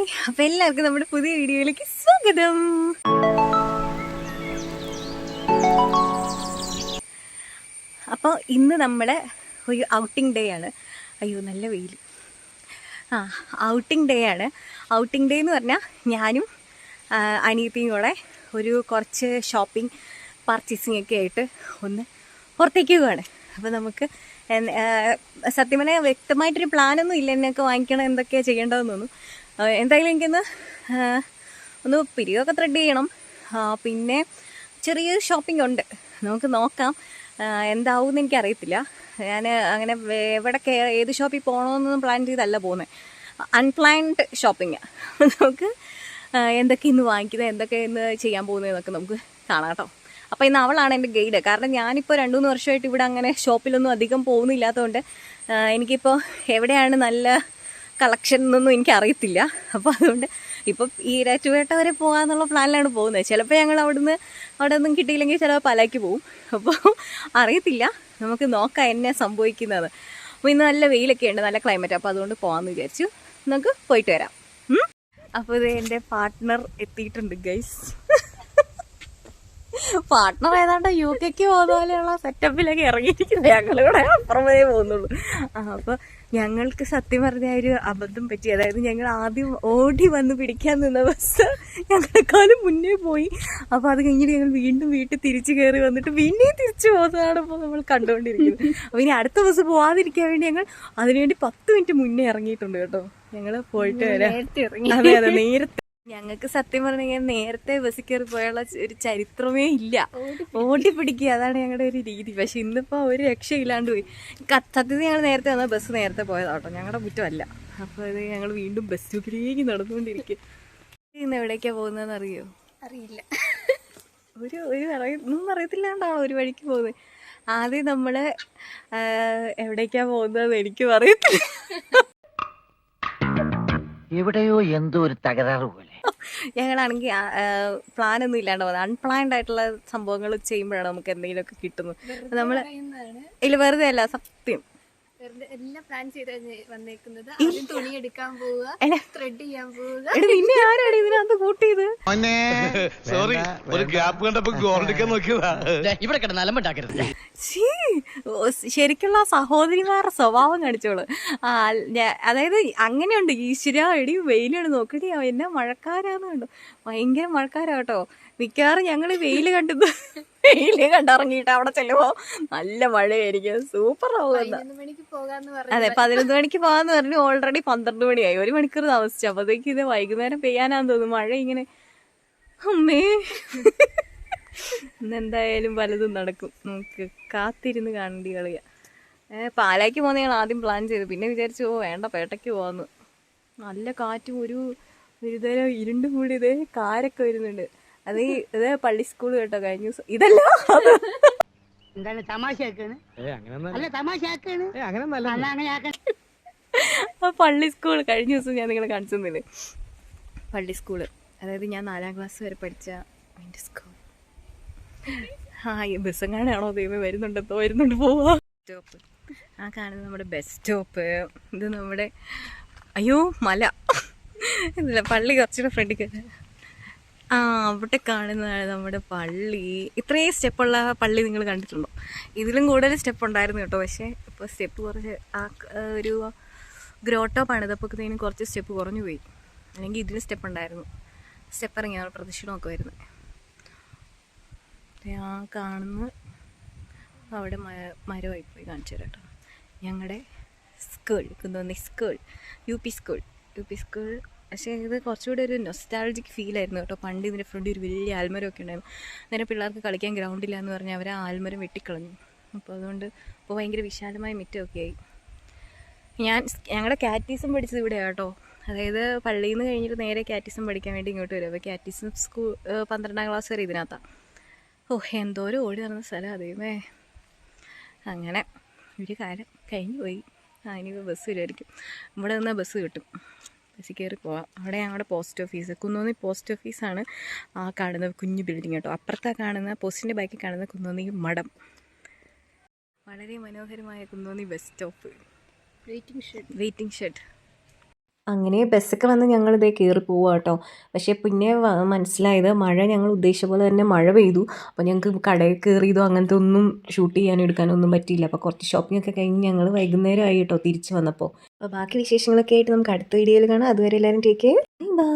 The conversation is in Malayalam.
അപ്പോൾ എല്ലാവർക്കും നമ്മുടെ പുതിയ വീഡിയോയിലേക്ക് സ്വാഗതം. അപ്പോൾ ഇന്ന് നമ്മുടെ ഒരു ഔട്ടിംഗ് ഡേ ആണ്. അയ്യോ നല്ല വെയിൽ. ഔട്ടിംഗ് ഡേ ആണ്. ഔട്ടിംഗ് ഡേ എന്ന് പറഞ്ഞാൽ ഞാനും അനിയത്തിയും കൂടെ ഒരു കുറച്ച് ഷോപ്പിംഗ് പർച്ചേസിംഗ് ഒക്കെ ആയിട്ട് ഒന്ന് പുറത്തേക്ക് പോവാണ്. അപ്പോൾ നമുക്ക് സത്യം പറഞ്ഞാൽ വ്യക്തമായിട്ടൊരു പ്ലാനൊന്നും ഇല്ല എന്നൊക്കെ വാങ്ങിക്കണം, എന്തൊക്കെയാണ് ചെയ്യേണ്ടതെന്ന് തോന്നുന്നു. എന്തായാലും എനിക്കൊന്ന് ഒന്ന് പിരിവൊക്കെ ത്രെഡ് ചെയ്യണം. പിന്നെ ചെറിയൊരു ഷോപ്പിംഗ് ഉണ്ട്, നമുക്ക് നോക്കാം എന്താവുമെന്ന് എനിക്കറിയത്തില്ല. ഞാൻ അങ്ങനെ എവിടെയൊക്കെ ഏത് ഷോപ്പിൽ പോകണമെന്നൊന്നും പ്ലാൻ ചെയ്തല്ല പോകുന്നത്, അൺപ്ലാൻഡ് ഷോപ്പിംഗ്. നമുക്ക് എന്തൊക്കെ ഇന്ന് വാങ്ങിക്കുന്നത്, എന്തൊക്കെ ഇന്ന് ചെയ്യാൻ പോകുന്നതെന്നൊക്കെ നമുക്ക് കാണാം കേട്ടോ. അപ്പോൾ ഇന്ന് അവളാണ് എൻ്റെ ഗൈഡ്. കാരണം ഞാനിപ്പോൾ 2-3 വർഷമായിട്ട് ഇവിടെ അങ്ങനെ ഷോപ്പിലൊന്നും അധികം പോകുന്നില്ലാത്തതുകൊണ്ട് എനിക്കിപ്പോൾ എവിടെയാണ് നല്ല കളക്ഷൻ എന്നൊന്നും എനിക്കറിയത്തില്ല. അപ്പോൾ അതുകൊണ്ട് ഇപ്പം ഈ ഈരാറ്റുപേട്ട വരെ പോകാമെന്നുള്ള പ്ലാനിലാണ് പോകുന്നത്. ചിലപ്പോൾ ഞങ്ങൾ അവിടെ ഒന്നും കിട്ടിയില്ലെങ്കിൽ ചിലപ്പോൾ പാലായ്ക്ക് പോകും. അപ്പോൾ അറിയത്തില്ല, നമുക്ക് നോക്കാം എന്നെ സംഭവിക്കുന്നത്. അപ്പോൾ ഇന്ന് നല്ല വെയിലൊക്കെ ഉണ്ട്, നല്ല ക്ലൈമറ്റ്. അപ്പോൾ അതുകൊണ്ട് പോകാമെന്ന് വിചാരിച്ചു. നമുക്ക് പോയിട്ട് വരാം. അപ്പോൾ ഇത് എൻ്റെ പാർട്ട്ണർ എത്തിയിട്ടുണ്ട് ഗൈസ്. പാർട്ട്ണർ ഏതാണ്ട് UK പോകുന്ന പോലെയുള്ള സെറ്റപ്പിലൊക്കെ ഇറങ്ങിയിരിക്കുന്നത്. ഞങ്ങളിവിടെ അപ്പുറമേ പോകുന്നുള്ളൂ. അപ്പോൾ ഞങ്ങൾക്ക് സത്യം പറഞ്ഞ ഒരു അബദ്ധം പറ്റി. അതായത് ഞങ്ങൾ ആദ്യം ഓടി വന്ന് പിടിക്കാൻ നിന്ന ബസ് ഞങ്ങളെക്കാളും മുന്നേ പോയി. അപ്പോൾ അത് കഴിഞ്ഞിട്ട് ഞങ്ങൾ വീണ്ടും വീട്ടിൽ തിരിച്ചു കയറി വന്നിട്ട് പിന്നെയും തിരിച്ചു പോകുന്നതാണ് ഇപ്പോൾ നമ്മൾ കണ്ടുകൊണ്ടിരിക്കുന്നത്. അപ്പോൾ ഇനി അടുത്ത ബസ് പോകാതിരിക്കാൻ വേണ്ടി ഞങ്ങൾ അതിനുവേണ്ടി 10 മിനിറ്റ് മുന്നേ ഇറങ്ങിയിട്ടുണ്ട് കേട്ടോ. ഞങ്ങൾ പോയിട്ട് വരാം. അതെ അതെ, നേരത്തെ. ഞങ്ങൾക്ക് സത്യം പറഞ്ഞാൽ നേരത്തെ ബസ്സിൽ കയറി പോയുള്ള ഒരു ചരിത്രമേ ഇല്ല. ഓടിപ്പിടിക്കുക, അതാണ് ഞങ്ങളുടെ ഒരു രീതി. പക്ഷെ ഇന്നിപ്പോൾ ഒരു രക്ഷയില്ലാണ്ട് പോയി. സത്യത്തിൽ ഞങ്ങൾ നേരത്തെ വന്നാൽ ബസ് നേരത്തെ പോയതാട്ടോ, ഞങ്ങളുടെ കുറ്റമല്ല. അപ്പോൾ ഇത് ഞങ്ങൾ വീണ്ടും ബസ് സ്റ്റോപ്പിലേക്ക് നടന്നുകൊണ്ടിരിക്കും. ഇന്ന് എവിടേക്കാണ് പോകുന്നതെന്ന് അറിയോ? അറിയില്ല. ഒന്നും അറിയത്തില്ലാണ്ടാണോ ഒരു വഴിക്ക് പോകുന്നത്. ആദ്യം നമ്മൾ എവിടേക്കാണ് പോകുന്നതെന്ന് എനിക്കും അറിയത്തില്ല. എവിടെയോ എന്തോ ഒരു തകരാറ് പോലെ. ഞങ്ങളാണെങ്കിൽ പ്ലാനൊന്നും ഇല്ലാണ്ട് പോകുന്നത്. അൺപ്ലാൻഡ് ആയിട്ടുള്ള സംഭവങ്ങൾ ചെയ്യുമ്പോഴാണ് നമുക്ക് എന്തെങ്കിലുമൊക്കെ കിട്ടുന്നത്. നമ്മൾ ഇല്ല, വെറുതെ അല്ല, സത്യം. എല്ലാം പ്ലാൻ ചെയ്ത് വന്നേക്കുന്നത്. തുണി എടുക്കാൻ പോവുക, ത്രെഡ് ചെയ്യാൻ പോവുക. നിന്നെ ആരാണ് ഇതിനകത്ത് കൂട്ടിയത്? സോറി, ഒരു ഗ്യാപ്പ് കണ്ടപ്പോ ഗോൾഡിക്കാൻ നോക്കിയതാ. ഇവിടെ കിടന്ന് അലമ്പുണ്ടാക്കരുത്. ശരിക്കുള്ള സഹോദരിമാരുടെ സ്വഭാവം കാണിച്ചോളൂ. അതായത് അങ്ങനെയുണ്ട്. ഈശ്വര എടി വെയിലാണ്, നോക്കടി എന്നാ മഴക്കാരാന്ന് കണ്ടു. ഭയങ്കര മഴക്കാരാട്ടോ. മിക്കവാറും ഞങ്ങൾ വെയിൽ വെയില് കണ്ടിറങ്ങിയിട്ട് അവിടെ ചെല്ലുമ്പോ നല്ല മഴയായിരിക്കും. സൂപ്പർ ആവുന്ന. അതെ, 11 മണിക്ക് പോകാന്ന് പറഞ്ഞു. ഓൾറെഡി 12 മണിയായി. 1 മണിക്കൂർ താമസിച്ചു. അപ്പോഴത്തേക്ക് ഇത് വൈകുന്നേരം പെയ്യാനാന്ന് തോന്നുന്നു. മഴ ഇങ്ങനെ അമ്മേ. ഇന്നെന്തായാലും പലതും നടക്കും. നമുക്ക് കാത്തിരുന്ന് കാണേണ്ടി കളിയാ. പാലായ്ക്ക് പോകുന്ന ഞങ്ങൾ ആദ്യം പ്ലാൻ ചെയ്തു. പിന്നെ വിചാരിച്ചു വേണ്ട, പേട്ടയ്ക്ക് പോകാന്ന്. നല്ല കാറ്റും ഒരു തരം ഇരുണ്ടും കൂടി ഇതേ കാരൊക്കെ വരുന്നുണ്ട്. ഇത് പള്ളി സ്കൂൾ കേട്ടോ. കഴിഞ്ഞ ദിവസം ഇതല്ല, എന്താണ് തമാശയാക്കാണ്? പള്ളി സ്കൂൾ കഴിഞ്ഞ ദിവസം ഞാൻ നിങ്ങളെ കാണിച്ചു തന്നില്ലേ? പള്ളി സ്കൂള്, അതായത് ഞാൻ 4ാം ക്ലാസ് വരെ പഠിച്ച എൻ്റെ സ്കൂൾ. ഈ ബസ്സെങ്ങാനാണോ ദൈവം വരുന്നുണ്ട് പോവാ. സ്റ്റോപ്പ് കാണുന്നത് നമ്മുടെ ബസ് സ്റ്റോപ്പ്. ഇത് നമ്മുടെ അയ്യോ മല ഇതില്ല, പള്ളി കുറച്ചുകൂടെ ഫ്രണ്ടിൽ കയറി. അവിടെ കാണുന്നതാണ് നമ്മുടെ പള്ളി. ഇത്രയും സ്റ്റെപ്പുള്ള പള്ളി നിങ്ങൾ കണ്ടിട്ടുണ്ടോ? ഇതിലും കൂടുതൽ സ്റ്റെപ്പ് ഉണ്ടായിരുന്നു കേട്ടോ. പക്ഷേ ഇപ്പോൾ സ്റ്റെപ്പ് കുറച്ച് ഒരു ഗ്രോട്ടോ പണിതപ്പോഴത്തേനും കുറച്ച് സ്റ്റെപ്പ് കുറഞ്ഞു പോയി. അല്ലെങ്കിൽ ഇതിൽ സ്റ്റെപ്പ് ഉണ്ടായിരുന്നു. സ്റ്റെപ്പ് ഇറങ്ങിയാണ് പ്രദക്ഷിണമൊക്കെ വരുന്നത്. കാണുന്ന അവിടെ മരമായി പോയി കാണിച്ചു തരാം കേട്ടോ. ഞങ്ങളുടെ school Kunnonni school, UP school. പക്ഷേ ഇത് കുറച്ചുകൂടി ഒരു നൊസ്റ്റാൾജിക് ഫീലായിരുന്നു കേട്ടോ. പണ്ട് ഇതിൻ്റെ ഫ്രണ്ട് ഒരു വലിയ ആൽമരമൊക്കെ ഉണ്ടായിരുന്നു. നേരെ പിള്ളേർക്ക് കളിക്കാൻ ഗ്രൗണ്ടില്ല എന്ന് പറഞ്ഞാൽ അവർ ആ ആൽമരം വെട്ടിക്കളഞ്ഞു. അപ്പോൾ അതുകൊണ്ട് ഇപ്പോൾ ഭയങ്കര വിശാലമായ മുറ്റമൊക്കെ ആയി. ഞങ്ങളുടെ കാറ്റീസം പഠിച്ചത് ഇവിടെയാണ് കേട്ടോ. അതായത് പള്ളിയിൽ നിന്ന് കഴിഞ്ഞിട്ട് നേരെ കാറ്റീസം പഠിക്കാൻ വേണ്ടി ഇങ്ങോട്ട് വരും. അപ്പോൾ കാറ്റീസം സ്കൂൾ 12ാം ക്ലാസ് വരെ ഇതിനകത്താണ്. എന്തോരം ഓടി നടന്ന സ്ഥലം അതേമേ. അങ്ങനെ ഒരു കാലം കഴിഞ്ഞു പോയി. ഇനിയിപ്പോൾ ബസ് വരുമായിരിക്കും. ഇവിടെ നിന്നാൽ ബസ് കിട്ടും, ബസ്സിൽ കയറി പോവാം. അവിടെ ഞങ്ങളുടെ പോസ്റ്റ് ഓഫീസ്, കുന്നോന്നി പോസ്റ്റ് ഓഫീസാണ് ആ കാണുന്ന കുഞ്ഞു ബിൽഡിങ് കേട്ടോ. അപ്പുറത്താ കാണുന്ന പോസ്റ്റിൻ്റെ ബാക്കിൽ കാണുന്ന കുന്നോന്നി മഠം. വളരെ മനോഹരമായ Kunnonni bus stop. Waiting shed. അങ്ങനെ ബസ്സൊക്കെ വന്ന് ഞങ്ങളിതേ കയറി പോവുക കേട്ടോ. പക്ഷേ പിന്നെ മനസ്സിലായത് മഴ ഞങ്ങൾ ഉദ്ദേശിച്ച പോലെ തന്നെ മഴ പെയ്തു. അപ്പോൾ ഞങ്ങൾക്ക് കടയിൽ കയറിയതോ അങ്ങനത്തെ ഒന്നും ഷൂട്ട് ചെയ്യാനും എടുക്കാനൊന്നും പറ്റിയില്ല. അപ്പോൾ കുറച്ച് ഷോപ്പിംഗ് ഒക്കെ കഴിഞ്ഞ് ഞങ്ങൾ വൈകുന്നേരം ആയി കേട്ടോ തിരിച്ച് വന്നപ്പോൾ. അപ്പോൾ ബാക്കി വിശേഷങ്ങളൊക്കെ ആയിട്ട് നമുക്ക് അടുത്ത വീഡിയോയിൽ കാണാം. അതുവരെ എല്ലാവരും ടേക്ക് കെയർ. ബൈ.